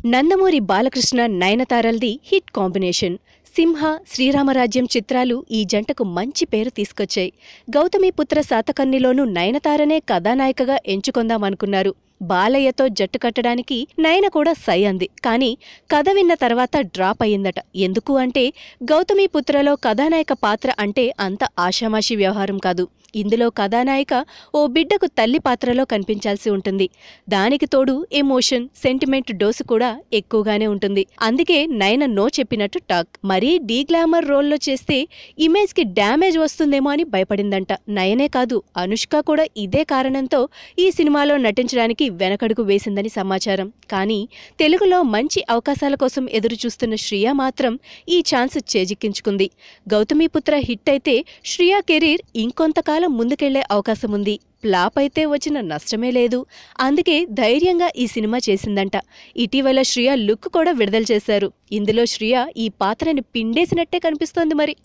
నందమూరి బాలకృష్ణ నయనతారల్ది hit combination. Simha, Sriramarajyam చిత్రాలు ఈ జంటకు మంచి పేరు తీసుకొచ్చాయి. గౌతమిపుత్ర శాతకర్ణిలోనూ నయనతారనే కథానాయికగా ఎంచుకొందామనుకున్నారు. బాలయ్యతో జట్టు కట్టడానికి నయన కూడా సై అంది. కానీ కథ విన్న తర్వాత డ్రాప్ అయ్యిందట. ఎందుకు అంటే గౌతమిపుత్రలో కథానాయక పాత్ర అంటే అంత ఆషామాషి వ్యవహారం కాదు. ఇందులో కథానాయిక ఓ బిడ్డకు తల్లి పాత్రలో కనిపించాల్సి ఉంటుంది. దానికి తోడు ఎమోషన్, సెంటిమెంట్ డోసు కూడా ఎక్కువగానే ఉంటుంది. అందుకే నయన నో చెప్పినట్టు టాక్. మరీ డీగ్లామర్ రోల్లో చేస్తే ఇమేజ్కి డ్యామేజ్ వస్తుందేమో అని భయపడిందంట. నయనే కాదు, అనుష్క కూడా ఇదే కారణంతో ఈ సినిమాలో నటించడానికి వెనకడుగు వేసిందని సమాచారం. కానీ తెలుగులో మంచి అవకాశాల కోసం ఎదురుచూస్తున్న శ్రియా మాత్రం ఈ ఛాన్స్ చేజిక్కించుకుంది. గౌతమిపుత్ర హిట్ అయితే శ్రియా కెరీర్ ఇంకొంతకాలం ముందుకెళ్లే అవకాశముంది. ఫ్లాప్ అయితే వచ్చిన నష్టమే లేదు. అందుకే ధైర్యంగా ఈ సినిమా చేసిందంట. ఇటీవల శ్రియా లుక్ కూడా విడుదల చేశారు. ఇందులో శ్రియా ఈ పాత్రని పిండేసినట్టే కనిపిస్తోంది మరి.